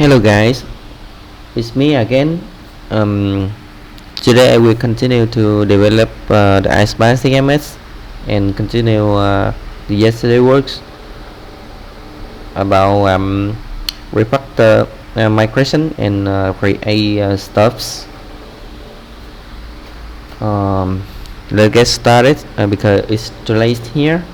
Hello guys, it's me again. Um, Today I will continue to develop the Iceberg CMS and continue the yesterday works about refactor migration and create stuffs. Um, let's get started because it's too late here.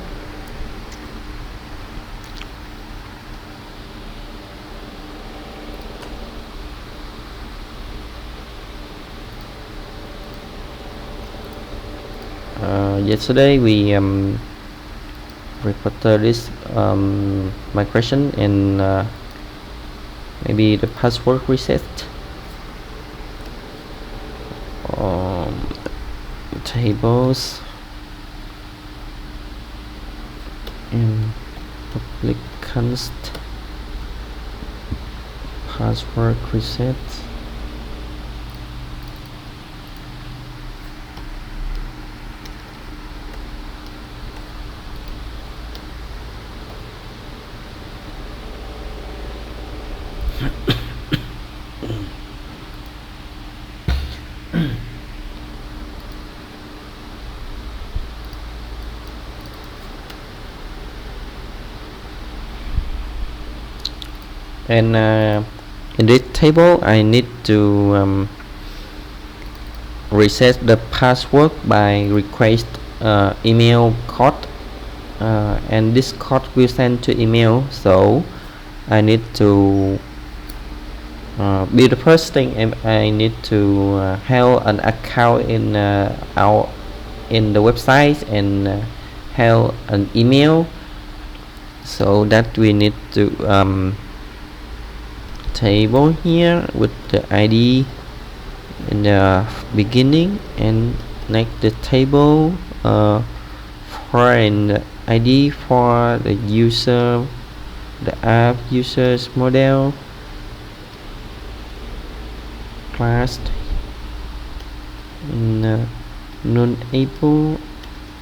Yesterday we refactor this migration and maybe the password reset. Tables and public const password reset. And in this table I need to reset the password by request email code, and this code will send to email, so I need to be the first thing I need to have an account in the website and have an email, so that we need to table here with the ID in the beginning and next the table for an ID for the user, the app users model class and non-able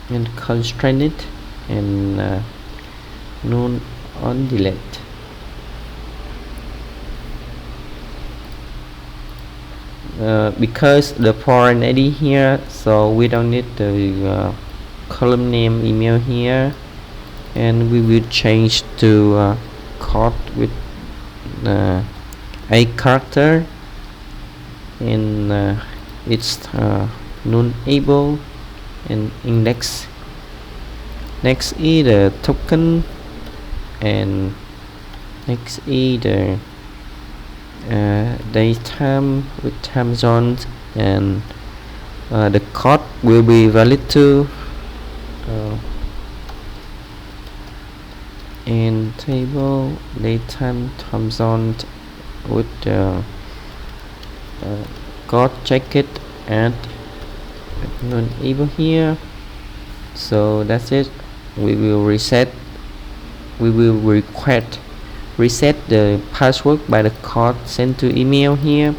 and constrained and non on delete. Because the foreign ID here, so we don't need the column name email here, and we will change to code with a character, and it's non-able and index. Next is the token, and next is the daytime with time zones, and the code will be valid too, and table daytime time zone with the code check it and non-able here. So that's it. We will reset, we will reset the password by the code sent to email here,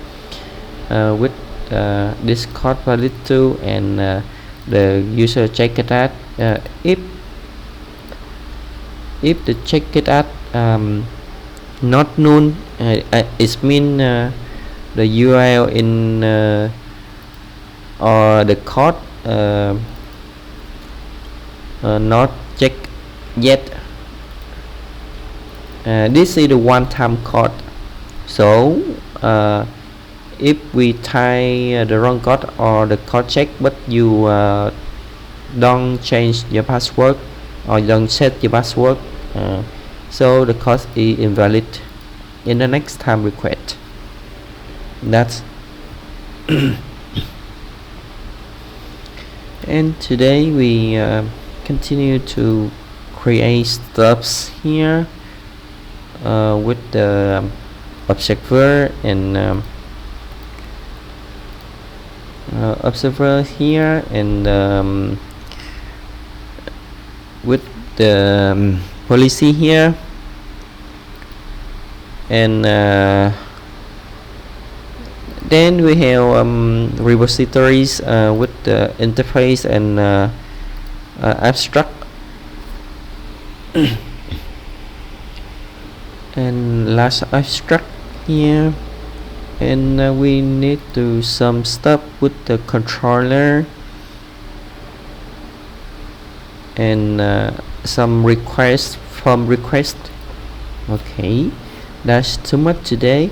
with this code valid too, and the user check it at if the check it at not known, it mean the URL in or the code not checked yet. This is the one-time code, so if we type the wrong code or the code check but you don't change your password or don't set your password, so the code is invalid in the next time request. That's and today we continue to create stuffs here with the observer and observer here, and with the policy here, and then we have repositories with the interface and abstract and last abstract here, and we need to some stuff with the controller and some request from request. Okay, that's too much today.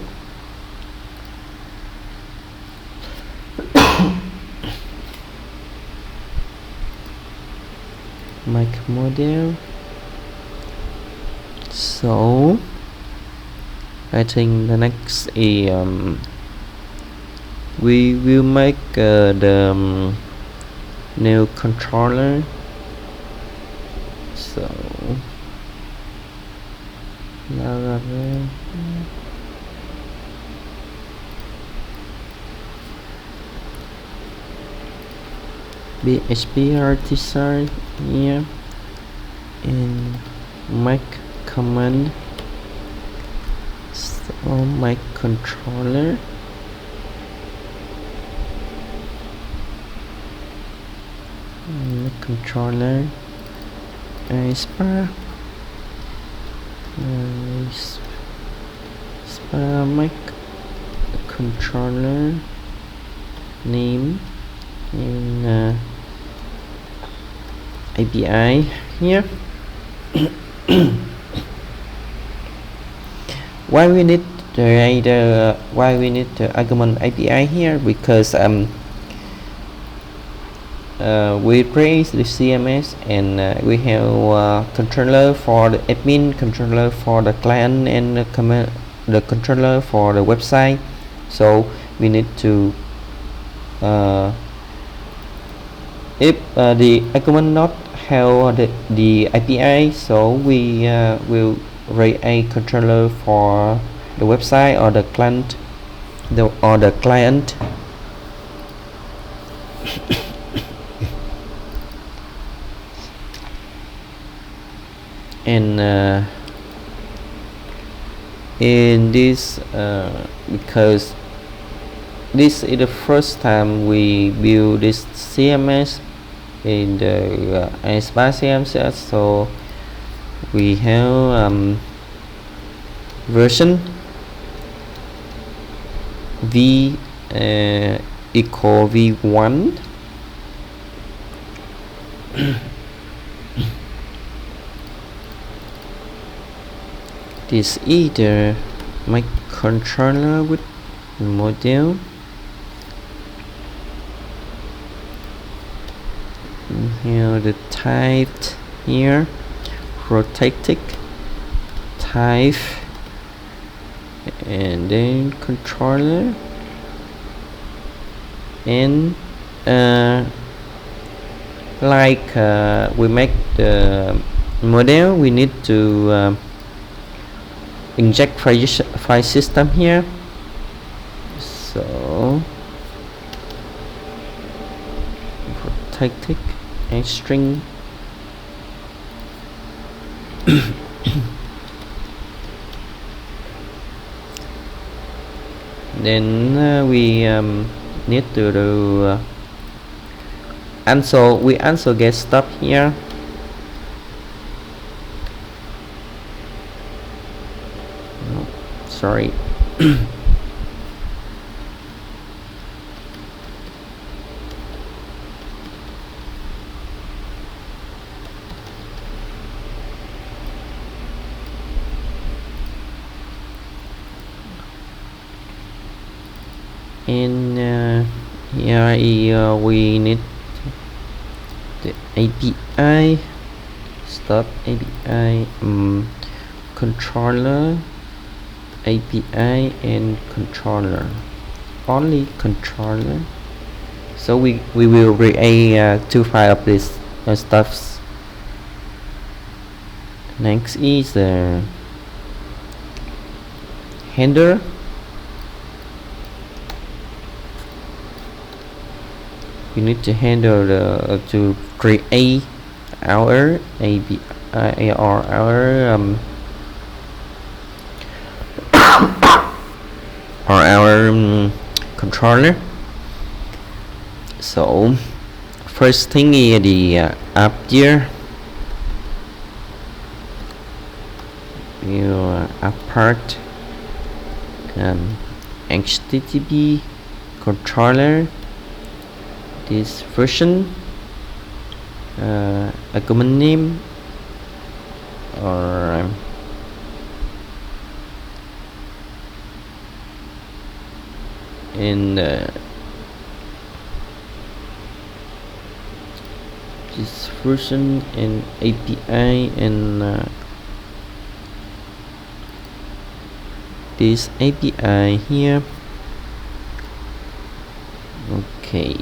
Make model. So I think the next is we will make the new controller. So PHP artisan here and make command. So my controller spa make controller name and API here. Why we need the argument API here? Because we create the CMS and we have controller for the admin, controller for the client, and the controller for the website. So we need to if the argument not have the API, so we will write a controller for the website or the client, and in this because this is the first time we build this CMS in the Aespa CMS, so we have version v equal v1. This either my controller with model. Here the type here, rotated type, and then controller, and we make the model, we need to inject file system here. So rotated and string. Then we need to do we also get stuff here. No, sorry. And here we need the API, stop API, controller, API, and controller, only controller. So we will create two files of this stuffs. Next is the handler. We need to handle to create our API or our controller. So first thing is the app here. Your app part HTTP controller, this version, a command name, or in this version and API and this API here. Okay,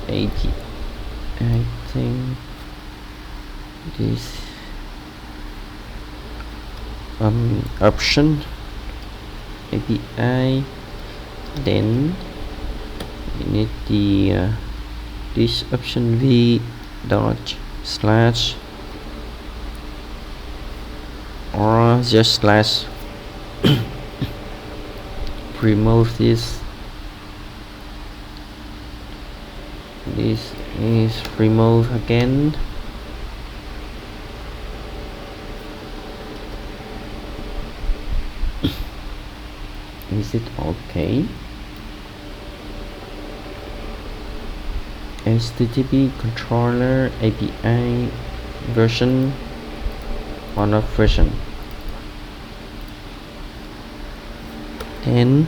API, I think this option API, then we need the this option v dot slash or just slash remove this is remove again. Is it okay? HTTP controller API version on a version. Then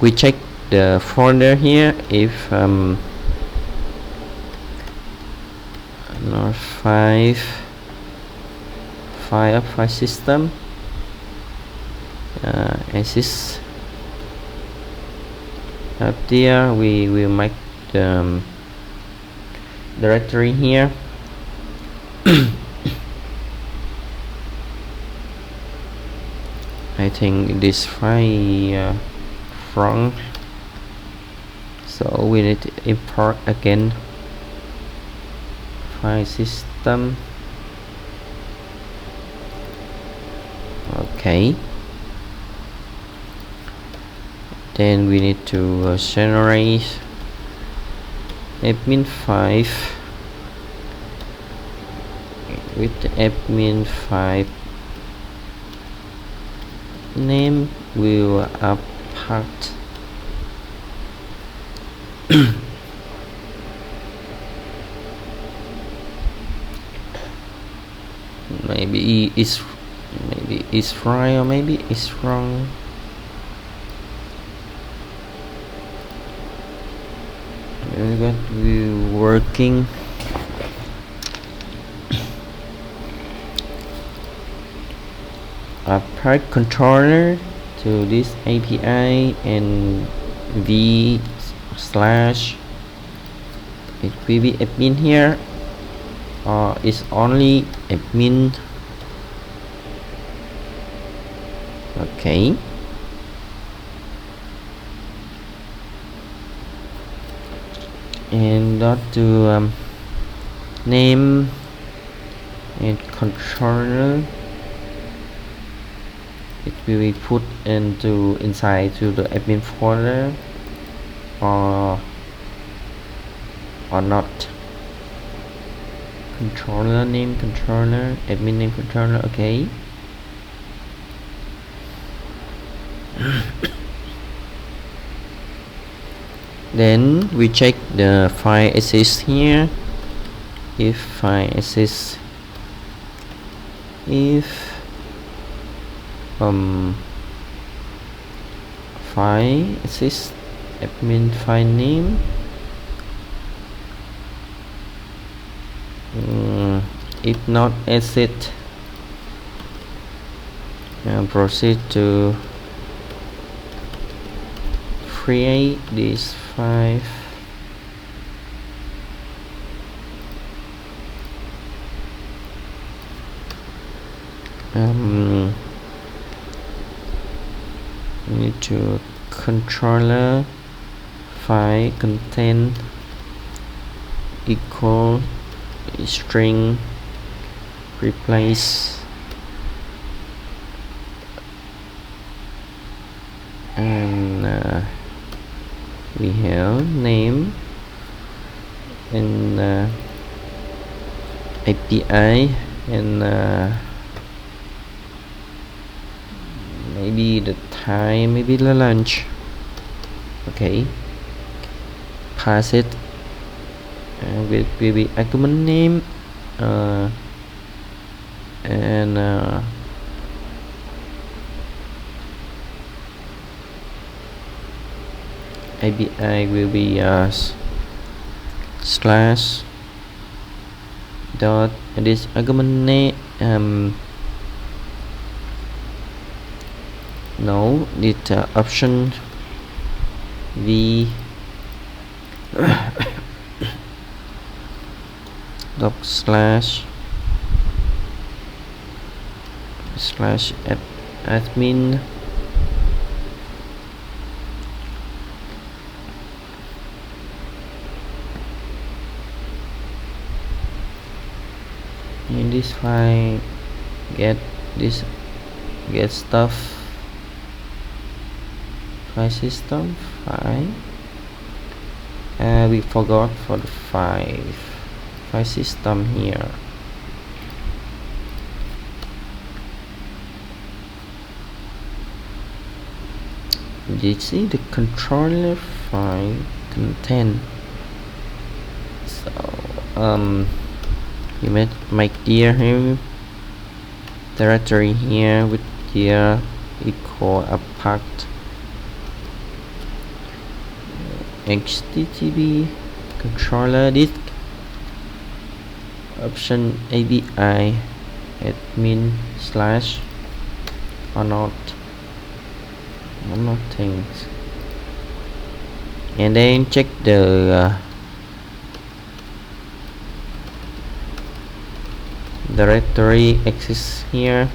we check the folder here if not file system exists. Up there we will make the directory here. I think this file wrong, so we need to import again file system. Okay, then we need to generate admin5 with the admin5 name will apart maybe it's right or maybe it's wrong. We're going to be working apart controller to this API and v slash it will be admin here, or it's only admin. Okay, and dot to name and controller, it will be put into inside to the admin folder or not. Controller name controller, admin name controller. Okay. Then we check the file exists here. If file exists, if file exists, admin file name, if not exit, proceed to create this file. We need to controller file content equal string replace and we have name and API and maybe the time, maybe the lunch. Okay, pass it with the argument name and API will be slash dot this argument name. No, this option v dot slash admin in this file get stuff file system file. We forgot for the file system here. You see the controller file content. So you make here directory here with here equal apart http controller disk option API admin slash or not things, and then check the directory exists here.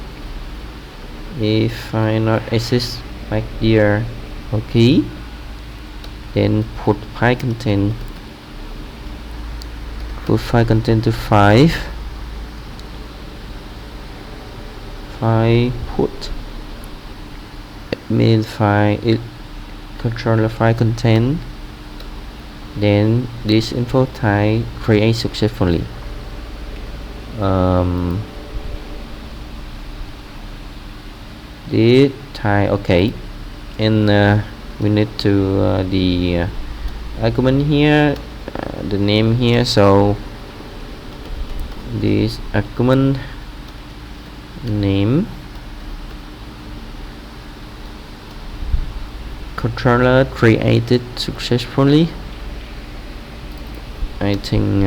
If I not exist, like here, okay, then put file content to 5 put admin file it controller file content, then this info type create successfully. This type okay, and we need to the argument here, the name here, so this argument name controller created successfully. I think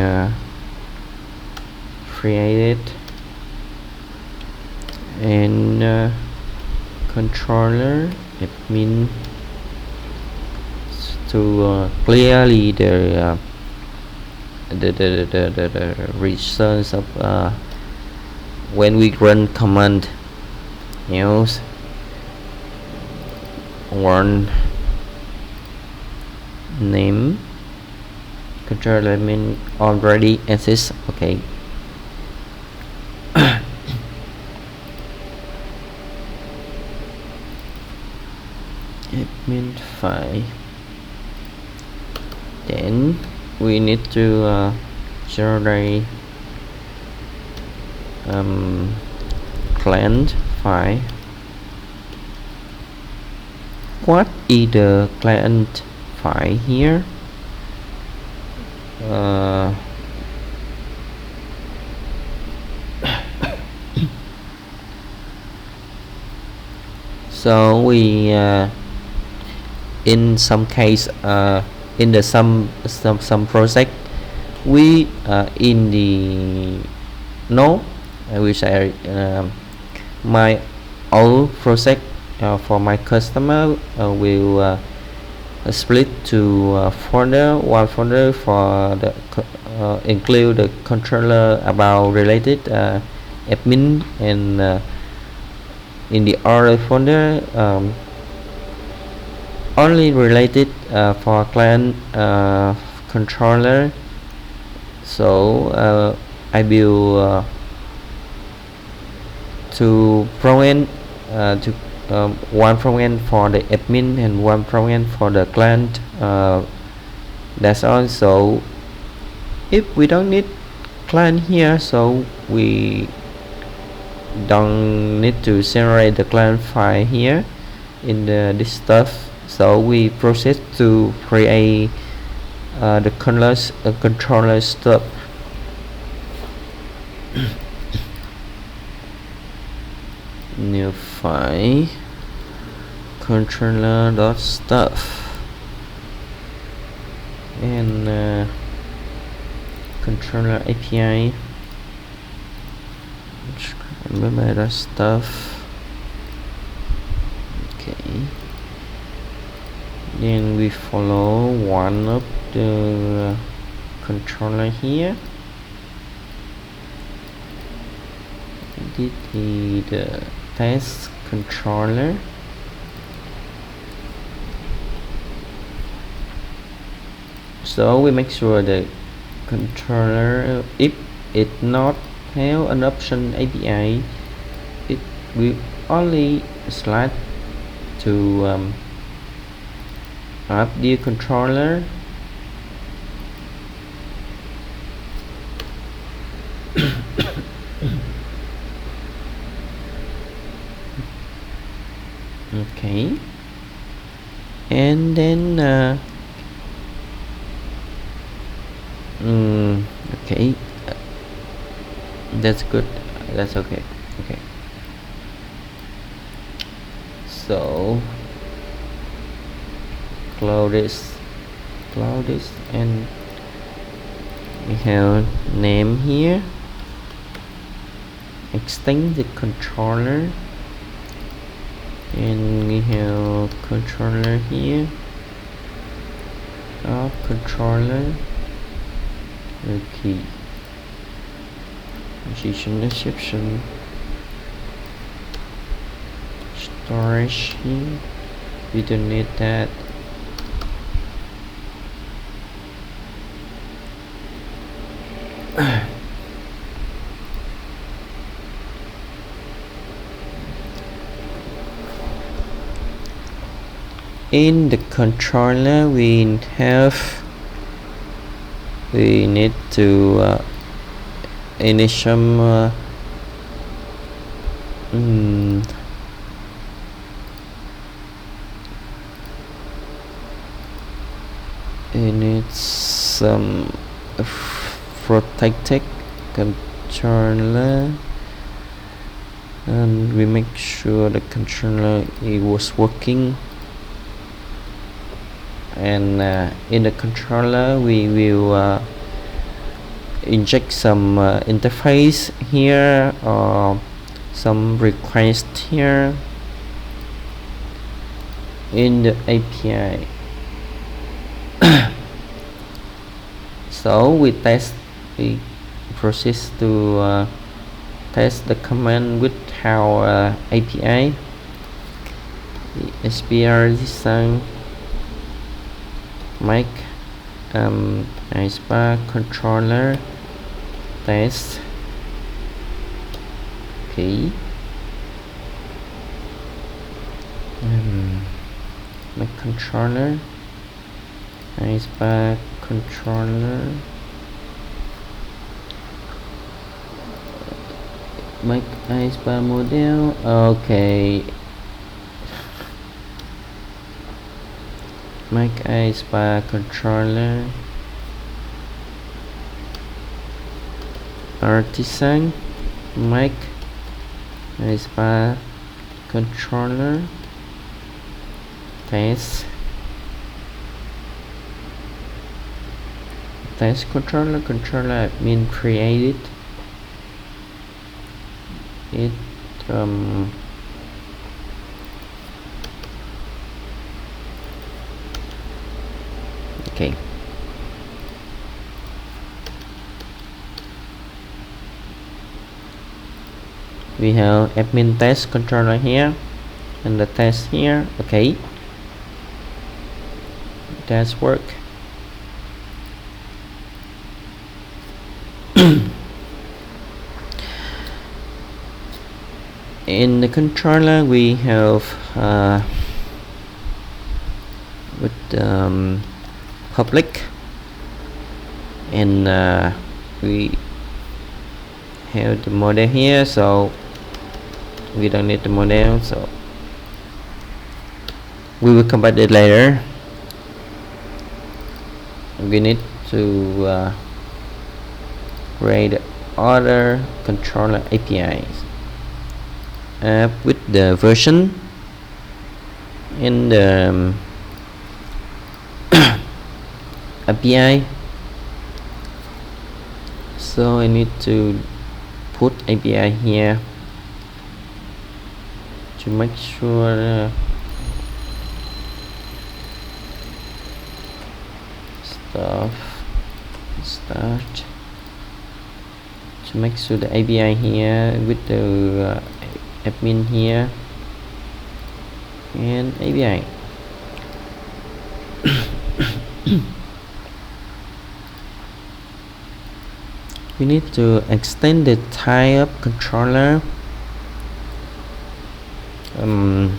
created, and controller admin to clearly the results of when we run command else one name controller admin already exists. Okay. Admin file, then we need to generate client file. What is the client file here? So we in some case in the some project we in the no I will say my old project for my customer will split to folder, one folder for the include the controller about related admin, and in the other folder only related for client controller. So I will to prevent to one front-end for the admin and one front-end for the client. That's all. So if we don't need client here, so we don't need to generate the client file here. in this stuff. So we proceed to create the colors controller stuff. New file controller.stuff and controller API. Remember that stuff. Okay, then we follow one of the controller here. This is the test controller. So we make sure the controller, if it not have an option API, it will only slide to add the controller. Okay, and then okay, that's good, that's okay. Okay, so close this, and we have name here, extend the controller, and we have controller here, controller. Okay, position description, storage here, we don't need that. In the controller we need to initial it needs some protected controller, and we make sure the controller it was working. And in the controller we will inject some interface here or some request here in the API. So we proceed to test the command with our API. The SPR design make iSpark controller test. Okay, make controller iSpark controller, make iSpark model. Okay, make iSpark controller artisan, make iSpark controller test controller admin created it okay. We have admin test controller here and the test here. Okay, that's work. In the controller we have with public, and we have the model here, so we don't need the model. So we will come back it later. We need to create other controller APIs with the version in the API. So I need to put API here to make sure start to make sure the API here with the admin here and API. We need to extend the type controller and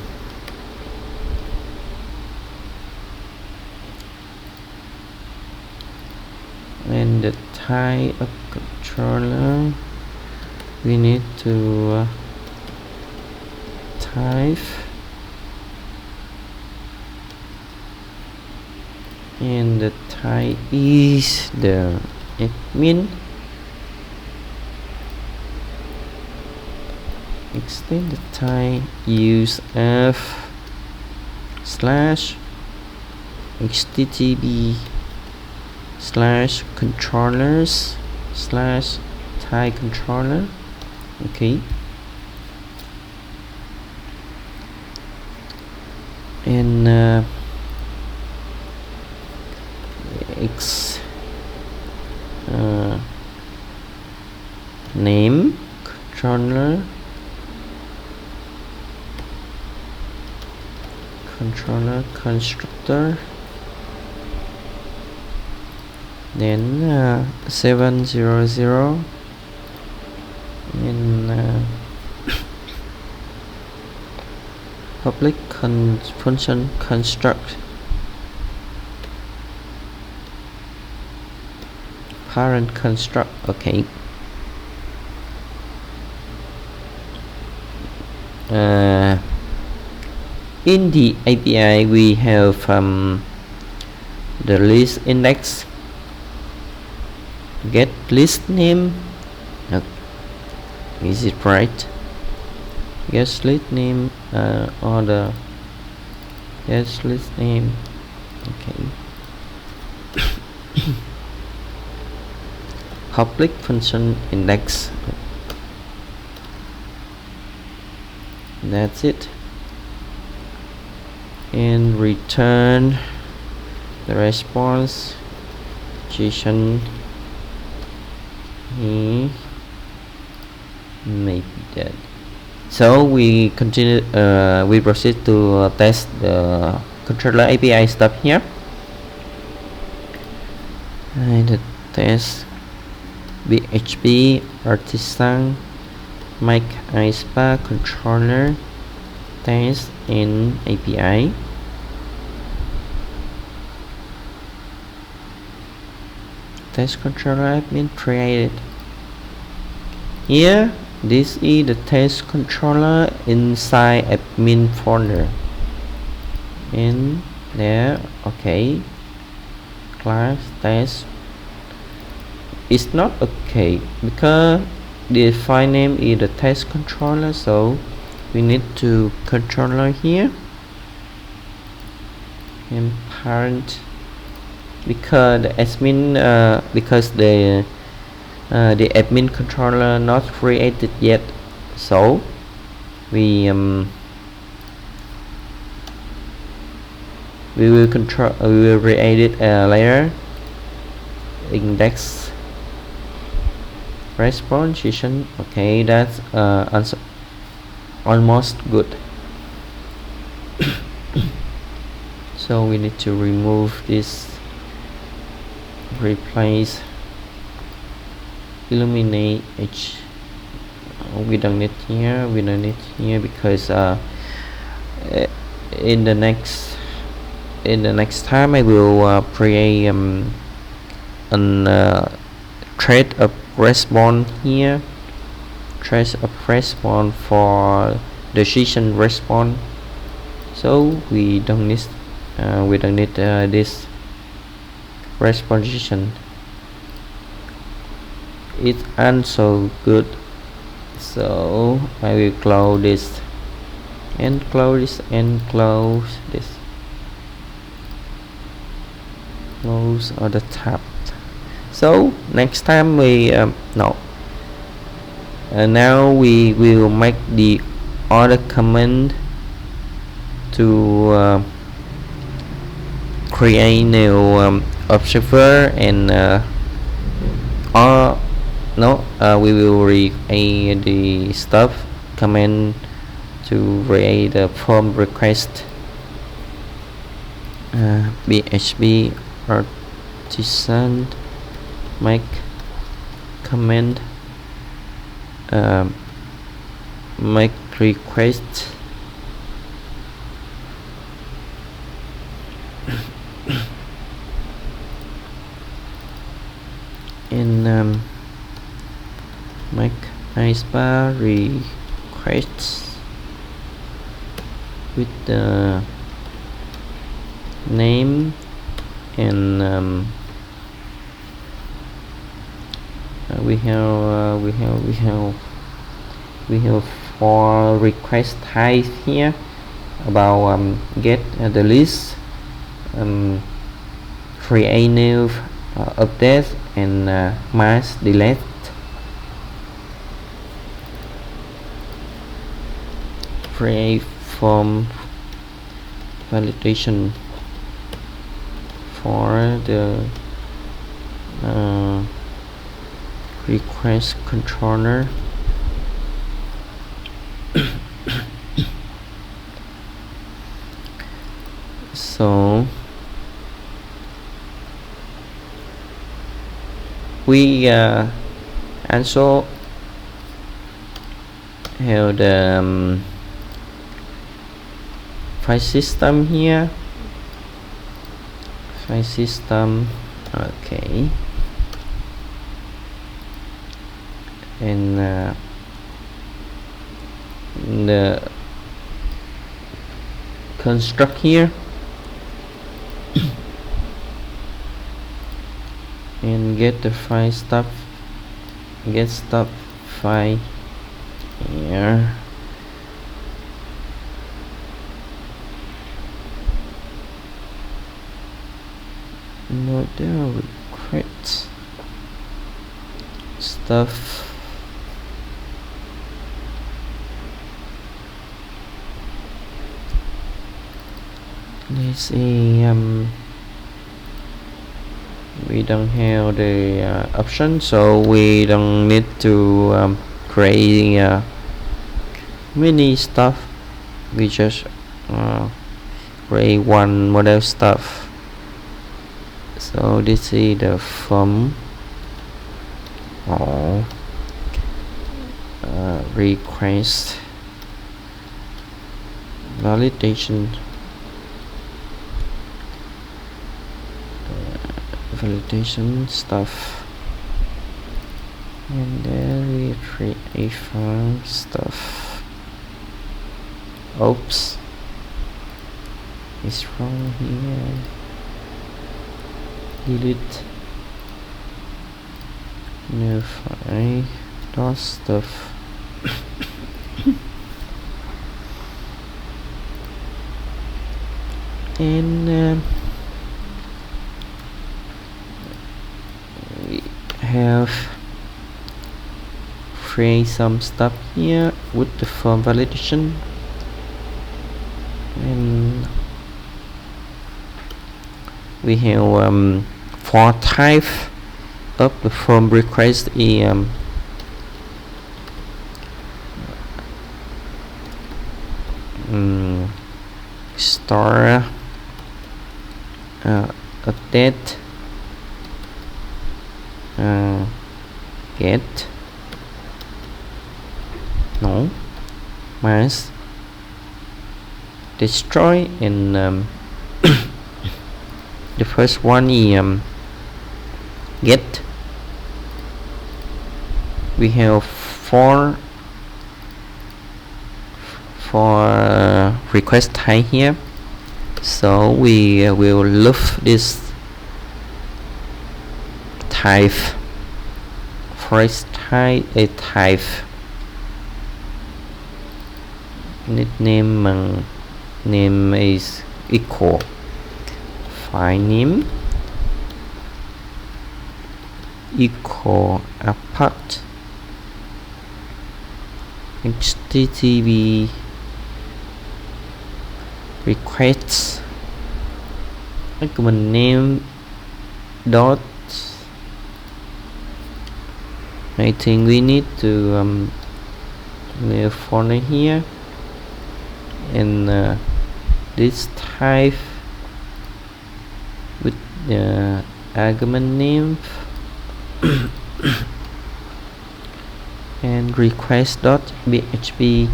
the type of controller we need to type and the type is the admin. Extend the type use f slash http slash controllers slash type controller. Okay, and name controller constructor, then 700 and public function construct parent construct. Okay, in the API we have the list index, get list name. Is it right? Yes, list name or the yes list name. Okay. Public function index. That's it. And return the response JSON. Maybe that. So we continue. We proceed to test the controller API stuff here. And test PHP artisan make iSpa controller test in API. Test controller admin created. Here, this is the test controller inside admin folder. In there, okay. Class test is not okay because the file name is the test controller, so we need to controller here and parent because the admin because the admin controller not created yet, so we will create it later. Index response JSON. Okay, that's almost good. So we need to remove this, replace illuminate H. We don't need here, because in the next time I will create thread of response here, thread of response for decision response. so we don't need this responsition. It's also good, so I will close this and close this and close this, close all the tab. So next time we now we will make the other command to create new observer and we will create the stuff command to create the form request. PHP artisan make command make request and make icebar requests with the name and we have 4 request types here about get the list, create new update and mass delete. Create form validation for the request controller. So we also have the file system here. File system, okay, and the construct here and get the file stuff, get stuff file here. Model request stuff. Let's see, we don't have the option, so we don't need to create many stuff. We just create one model stuff. So this is the form or request validation stuff, and then we create file stuff. Oops, it's wrong here. Delete new file dot stuff. And we have create some stuff here with the form validation, and we have 4 types of the form request is store, update, get, mass, destroy, and the first one is get. We have four for request type here. So we will loop this type. First type a type. Name is equal file name equal apart http requests argument name dot. I think we need to leave folder here, and this type with the argument name and request.php.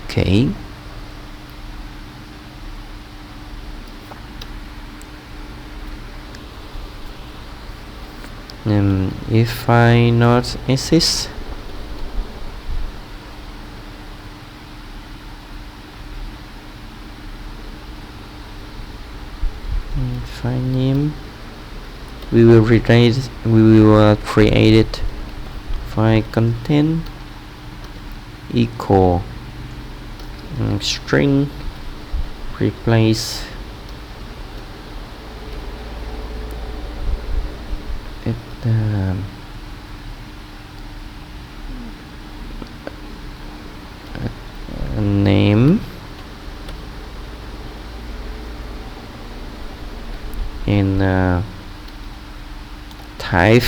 Okay. If I not exist, file name, we will create it file content equal string replace it name and type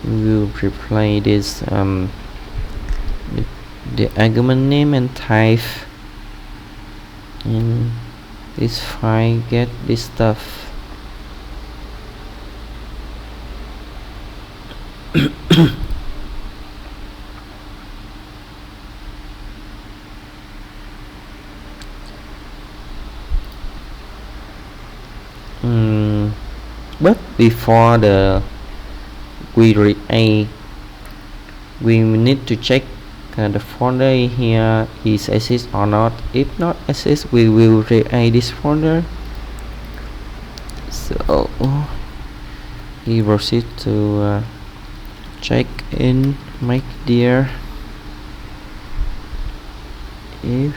we will replace this the argument name and type, and this file get this stuff. But before we need to check the folder here is exist or not. If not exist, we will create this folder. So we proceed to check in make dir if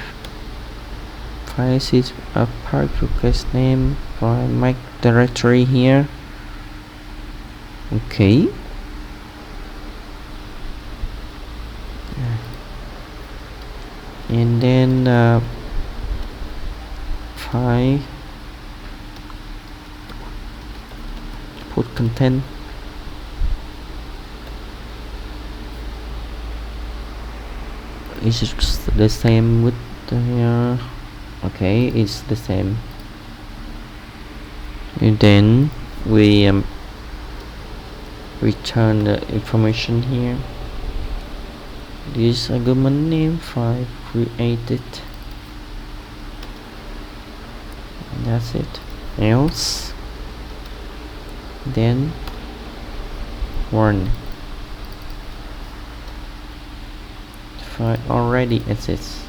file is a part request name for make directory here. Okay. And then file put content is the same with the okay, it's the same. And then we return the information here. This argument name file created. And that's it. Else then warn file already exists.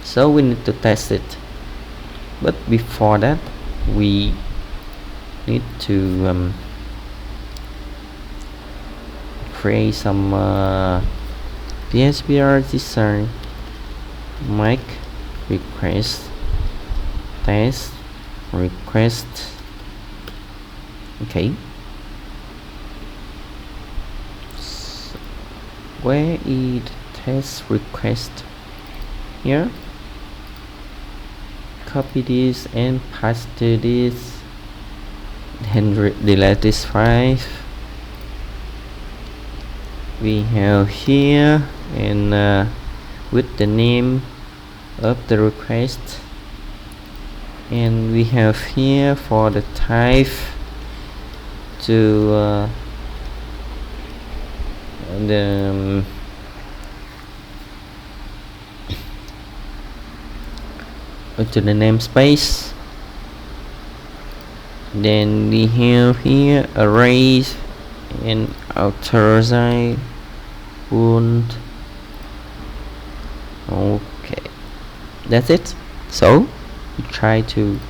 So we need to test it, but before that we need to create some PHP design. Make request test request. Okay, so where is test request? Here, copy this and paste this, then delete this file we have here, and with the name of the request, and we have here for the type to to the namespace, Then we have here arrays and authorized wound. Okay, that's it. So we try to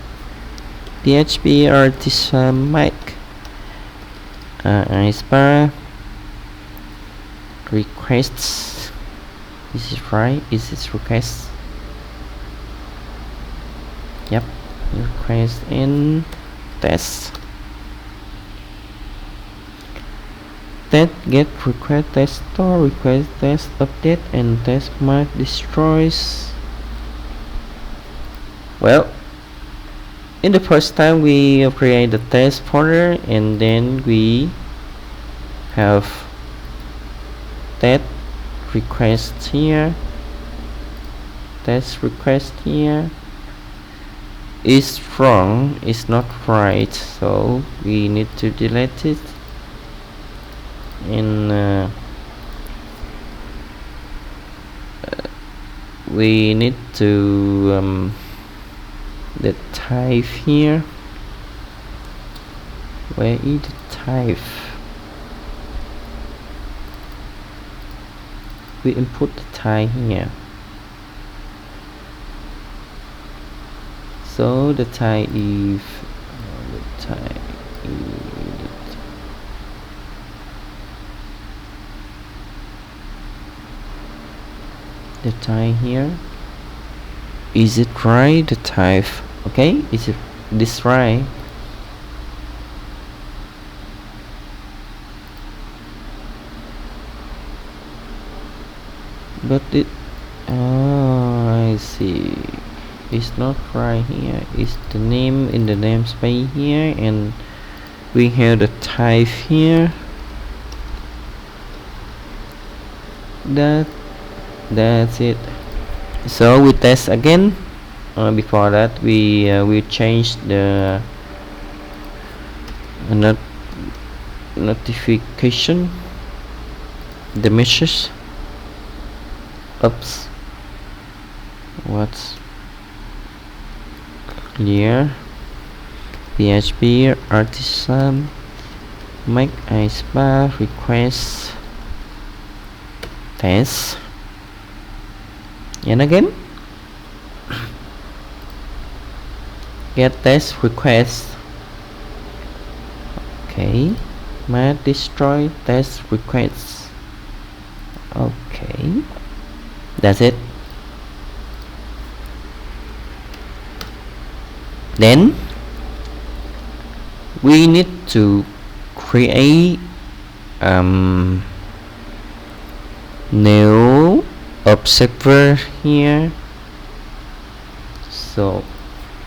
PHP artisan Mac iSpar requests. Is it right? Is this request? Yep, request in test. Test get request test store request test update and test mark destroys. Well, in the first time we create the test folder and then we have test request here, test request here. Is wrong, is not right, so we need to delete it. And we need to the type here. Where is the type? We input the type here. So the type is the type here. Is it right? The type. Okay, is it this right? But it I see, it's not right here. It's the name in the namespace here, and we have the type here. That's it. So we test again. Before that we change the notification, the message. Oops, what's clear PHP artisan Mac iSpar request test, and again get test request. Okay, mat destroy test requests. Okay, that's it. Then we need to create new observer here. So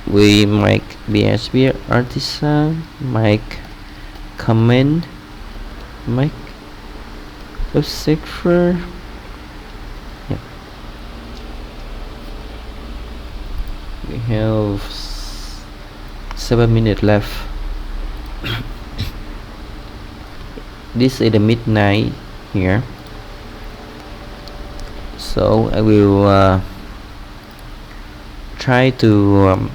we make PHP artisan make comment make observer. Yep. We have 7 minutes left. This is the midnight here, so I will try to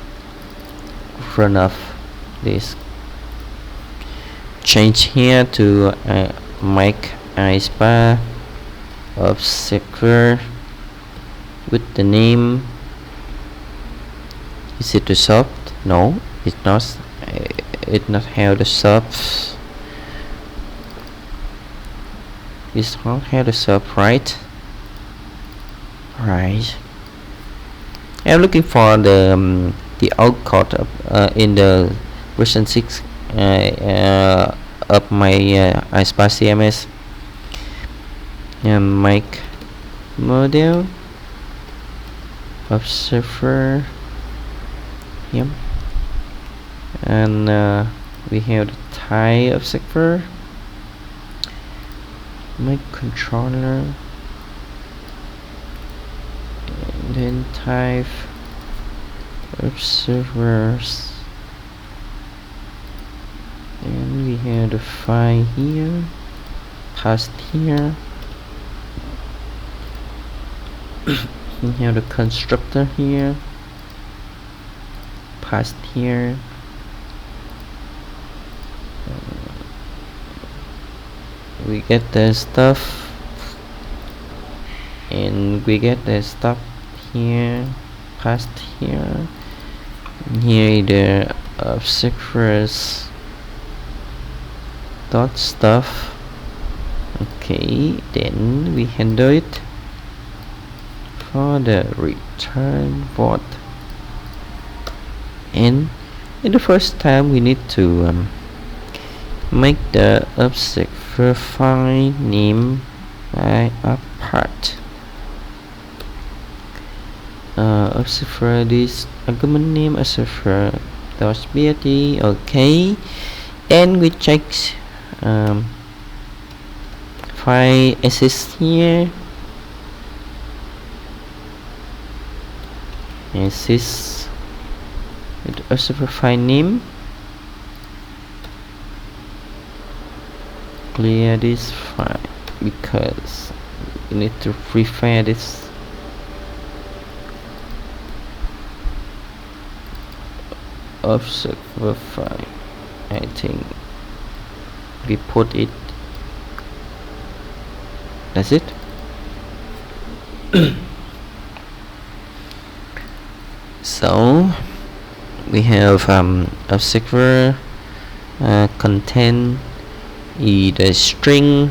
run off this. Change here to make iSpar observer with the name. Is it the shop? No, it's not. It not have the shops. It's not have the shop, right? Right. I'm looking for the outcode in the version 6 of my iSpar CMS. And make model observer. Yep. And we have the type observer. Make controller. And then type observers, and we have the file here, past here. We have the constructor here, past here, we get the stuff, and we get the stuff here, past here. Here the observers dot stuff. Okay, then we handle it for the return void. And in the first time we need to make the observer file name by apart. Observer this argument name observer dot BAT. Okay, and we check file exists here. Exists with observer file name. Clear this file because we need to prepare this. Observer file, I think we put it. That's it. So we have observer content the string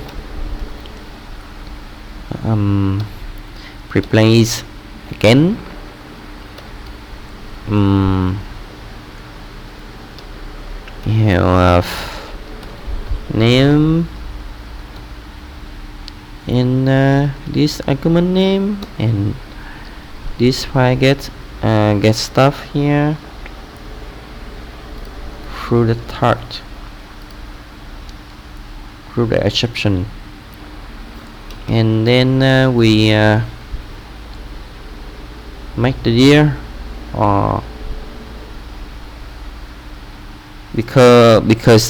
replace again we have name in this argument name, and this file get stuff here through the tart, through the exception, and then we make the year because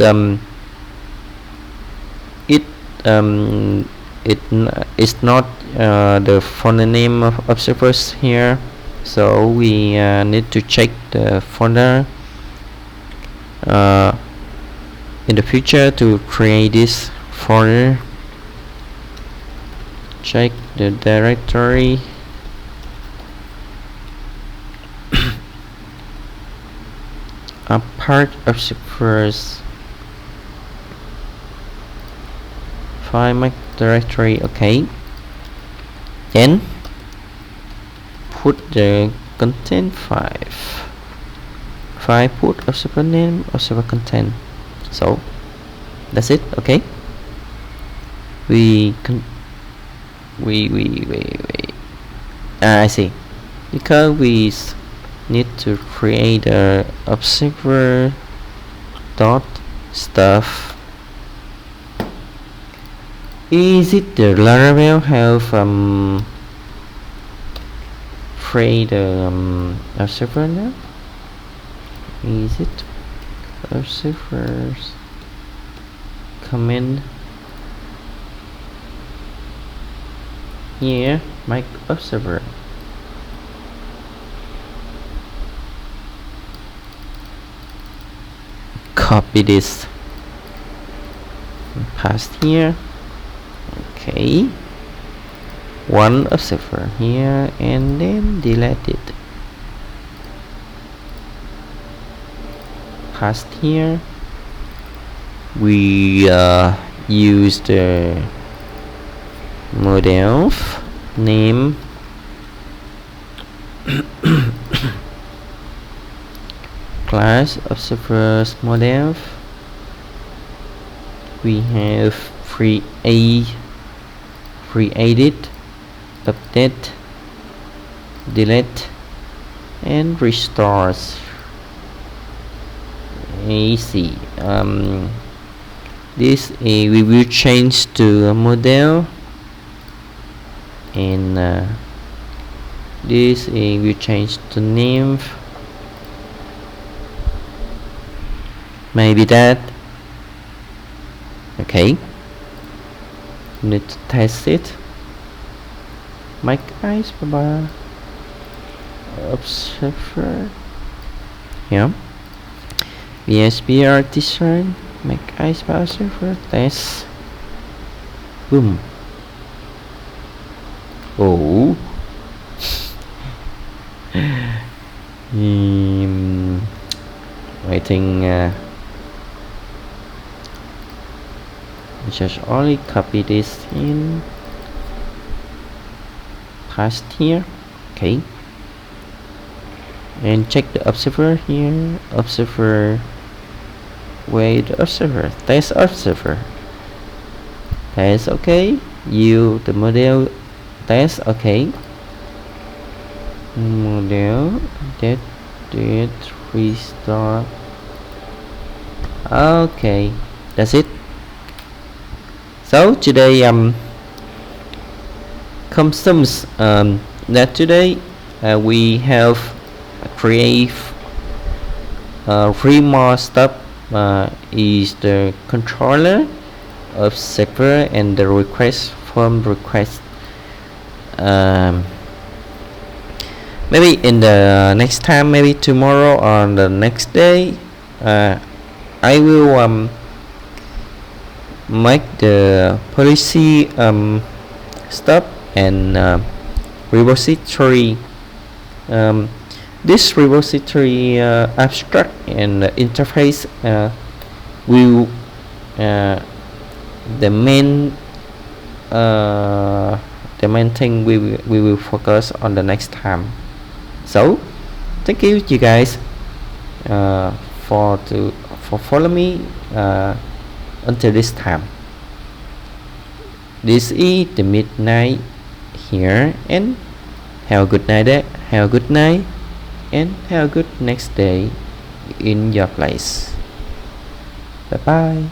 it's not the folder name of observers here, so we need to check the folder in the future to create this folder. Check the directory. Apart observers file my directory. Okay, then put the content 5 put observer name observer content. So that's it. Okay, I see, because we need to create a observer dot stuff. Is it the Laravel have create the observer now? Is it observers comment here make observer? Copy this and paste here. Okay, one observer here and then delete it. Paste here. We use the model name class observers model. We have free edit, update, delete, and restores. AC. This we will change to a model, and this we change to name. Maybe that. Okay, need to test it. Make ice bar observer. Yeah. VSBR design. Make ice bar observer test. boom. Oh. Waiting. Just only copy this in, paste here. Okay, and check the observer here. Observer, wait, observer, test observer, test. Okay, you the model test. Okay, model that did restart. Okay, that's it. So today customs that today we have create three more stuff. Is the controller of server and the request form request. Maybe in the next time, maybe tomorrow or the next day, I will make the policy stuff and repository. This repository abstract and interface will the main thing we will focus on the next time. So thank you guys for follow me until this time. This is the midnight here, and have a good night. Have a good night, and have a good next day in your place. Bye bye.